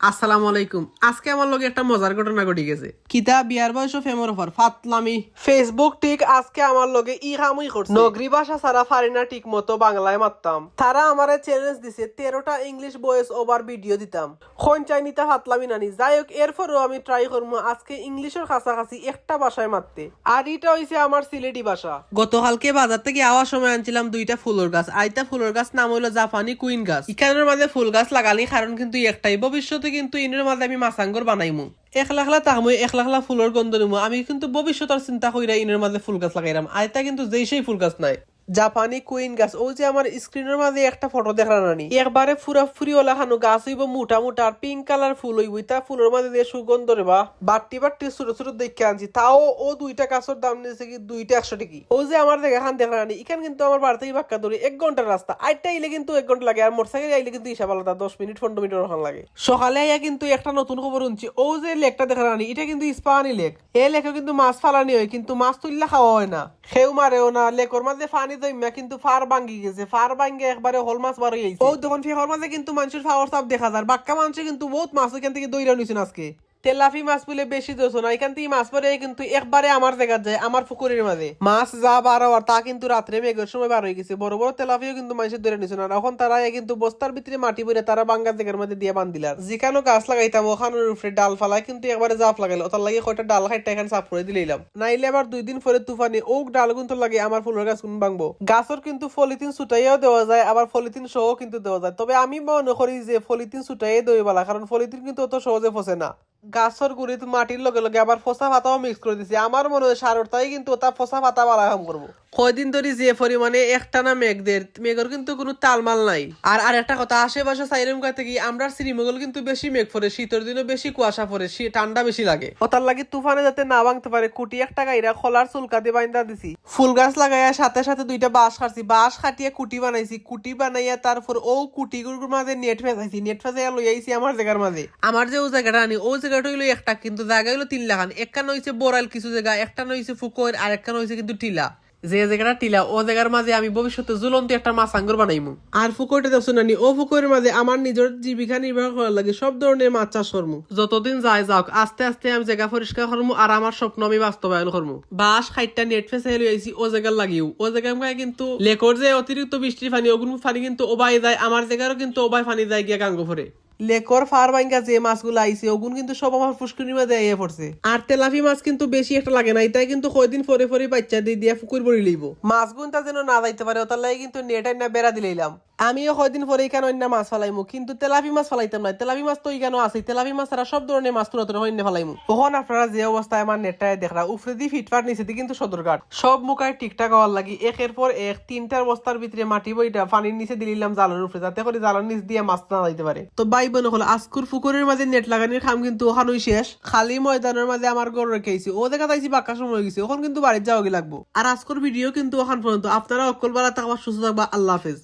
আসসালামু আলাইকুম। আজকে আমার লগে একটা মজার ঘটনা ঘটে গেছে। কিতা বিয়ার বয়স ফেমর অফার ফাতলামি ফেসবুক ঠিক আজকে আমার লগে ইহামই করছে। নগরি ভাষা ছাড়া পারি না ঠিক মতো বাংলায় মারতাম। তারা আমারে চ্যালেঞ্জ দিছে 13টা ইংলিশ ভয়েস ওভার ভিডিও দিতাম। কোন চাইনিতা ফাতলামি নানি। যাই হোক এরপরও আমি ট্রাই করবো আজকে ইংলিশের কাছাকাছি একটা ভাষায় মারতে। আর এটা হইছে আমার সিলেটি ভাষা। গতকালকে বাজার থেকে আওয়ার সময় আনছিলাম 2টা ফুলের গাছ। আইটা ফুলের গাছ নাম হইলো জাপানি কুইন গাছ। ইখানের মাঝে ফুল গাছ লাগালি কারণ কিন্তু একটাই, ভবিষ্যতে কিন্তু ইনের মাঝে আমি মাছাঙ্গর বানাইমু। এক লাখলা তাহমই এক লাখলা ফুলের গন্ধ নিমু। আমি কিন্তু ভবিষ্যতের চিন্তা কইরা ইনের মাঝে ফুল গাছ লাগাইলাম। আইতা কিন্তু যেই সেই ফুল গাছ নাই, জাপানি কুইন গাছ। ও যে আমার স্ক্রিনের মাঝে একটা ফটো দেখলাম নানি, একবারে ফুরা ফুরি ওলা খানো গাছ হইব, মোটা মোটা আর পিঙ্ক কালার ফুল হইব। তা ফুলের মাঝে দিয়ে সুগন্ধ রে বা বাট্টি বাট্টি ছোট ছোট দেখে আনছি। তাও ও 2টা গাছের দাম নিয়েছে কি 2টা 100 টাকা। ও যে আমার জায়গা খান দেখলাম নানি, এখানে কিন্তু আমার বাড়ি থেকে বাক্কা ধরে 1 ঘন্টার রাস্তা। আইটা আইলে কিন্তু 1 ঘন্টা লাগে, আর মোটরসাইকেল আইলে কিন্তু হিসাব আলাদা 10 মিনিট 15 মিনিট ওখান লাগে। সকালে আইয়া কিন্তু একটা নতুন খবর শুনছি। ও যে লেকটা দেখলাম নানি, এটা কিন্তু ইস্পাহানি লেক। এই লেকে কিন্তু মাছ ফালানি হয়, কিন্তু মাছ তুললে খাওয়া হয় না, খেউ মারেও না। লেকর মাঝে পানি দইমা কিন্তু ফার ভাঙ্গি গেছে। ফার ভাঙ্গে একবারে হল মাছ বার হয়ে গেছে। ও তখন ফেহর মাঝে কিন্তু মানুষের ফাওয়ার সাপ দেখা যায়। বাক্কা মানুষে কিন্তু বহুত মাছ এখান থেকে দইরা নিছেন আজকে। তেলাফি মাছ বলে বেশি দোষ না, এখান থেকে মাছ পরে কিন্তু একবারে আমার জায়গা যায়, আমার পুকুরের মাঝে মাছ যা বার হওয়ার তা কিন্তু রাত্রে মেঘের সময় বার হয়ে গেছে। বড় বড় তেলাফিও কিন্তু মানুষের ধরে নিছে না। এখন তারা কিন্তু বস্তার ভিতরে মাটি ভরে তারা বাঙ্গার জায়গার মধ্যে দিয়ে বান্ধিলার। যেখানে গাছ লাগাইতাম ওখানের উপরে ডাল ফালাই কিন্তু একবারে জাপ লাগাইলো। ওটার লাগে কয়টা ডাল খাইটা এখানে সাফ করে দিলাম। নাইলে আবার 2 দিন পরে তুফানি ও ডাল কিন্তু লাগে আমার ফুলের গাছ কোন ভাঙবো। গাছের কিন্তু পলিথিন ছুটাইয়াও দেওয়া যায়, আবার পলিথিন সহ কিন্তু দেওয়া যায়। তবে আমি মনে করি যে পলিথিন ছুটাইয়ে দেওয়া ভালো, কারণ পলিথিন কিন্তু অত সহজে ফসে না। গাছের গুড়িতে মাটির লগে লগে আবার ফসা পাতাও মিক্স করে দিছি। আমার মনে হয় সারটাই কিন্তু ওটা ফসা পাতা বালা কাম করবো। কয়দিন ধরে যে পরিমাণে একটানা মেঘদের মেঘর কিন্তু কোনো তালমাল নাই। আর আরেকটা কথা, আশেপাশে সাইরেম কাছে কি আমরা শ্রীমঙ্গল কিন্তু বেশি মেঘ পড়ে, শীতের দিনও বেশি কুয়াশা পড়ে, ঠান্ডা বেশি লাগে। ওটার লাগে তুফানে যাতে না ভাঙতে পারে কুটি একটা গাইরা খোলার চুলকা দিয়ে বাইন্দা দিছি। ফুল গাছ লাগাইয়া সাথে সাথে 2টা বাঁশ কাটছি, বাঁশ কাটিয়ে কুটি বানাইছি। কুটি বানাইয়া তারপর ও কুটিগুলোর মাঝে নেট ফেসাইছি। নেট ফেসাইয়া লই আইছি আমার জায়গার মাঝে। আমার যে ও জায়গাটা আনি ও জায়গাটা হইলো একটা, কিন্তু জায়গা হইলো 3 লাখান। একখান হইছে বোরাইল কিছু জায়গা, একটা হইছে ফুকর, আর একখান হইছে কিন্তু টিলা। যে জায়গাটা টিলা ও জায়গার মাঝে আমি ভবিষ্যতে ঝুলন্ত একটা মাছাঙ্গর বানাইমু। আর ফুকরটা দেখছো নানি, ও ফুকরের মাঝে আমার নিজের জীবিকা নির্বাহ করার লাগে সব ধরনের মাছ চাষ করমু। যতদিন যায় যাওক আস্তে আস্তে আমি জায়গা পরিষ্কার করমু, আর আমার স্বপ্ন আমি বাস্তবায়ন করমু। বাঁশ খাইটটা নেট ফেসে লই আইছি ও জায়গার লাগিও। ও জায়গায় কিন্তু লেকর যে অতিরিক্ত বৃষ্টির পানি ওগুলো পানি কিন্তু ওবাই যায়, আমার জায়গারও কিন্তু ওবাই পানি যায় গিয়া গাঙ্গ ভরে। লেকর ফার বাইঙ্গা যে মাছগুলো আইছে ওগুন কিন্তু সব আমার ফুসকুনির মধ্যে আইয়া পড়ছে। আর তেলাফি মাছ কিন্তু বেশি একটা লাগে না, এটাই কিন্তু কয়দিন পরে পরে বাচ্চা দিয়ে পুকুর ভরি লইব। মাছগুন তা যেন না যাইতে পারে ওটার লাগে কিন্তু নেট আইনা বেড়া দিলাম। আমিও কয়দিন পরে এখানে অন্য মাছ ফালাইমু, কিন্তু তেলাফি মাছ ফালাইতাম না। তেলাফি মাছ তো এখানে আছে, তেলাফি মাছ ছাড়া সব ধরনের মাছ তুলে তুলে অন্য ফালাইমু। তখন আপনারা যে অবস্থায় আমার নেটটায় দেখরা উপরে দিয়ে ফিটফাট নিচে দিয়ে কিন্তু সদরঘাট সব মুখায় ঠিকঠাক হওয়ার লাগি একের পর এক 3টার বস্তার ভিতরে মাটি বইটা পানির নিচে দিলাম জালের উপরে, যাতে করে জালের নিচ দিয়ে মাছ না যাইতে পারে। তো ভাই বোন হলো আজকুর পুকুরের মাঝে নেট লাগানোর কাম কিন্তু ওখানেই শেষ। খালি ময়দানের মাঝে আমার গড় রেখেছি। ও দেখা যাইছি বাক্কা সময় হয়ে গেছে, ওখান কিন্তু বাড়ির যাওয়া লাগবো। আর আজকের ভিডিও কিন্তু ওখান পর্যন্ত। আপনারা অকল বেলা থাকবা, সুস্থ থাকবা। আল্লাহ হাফেজ।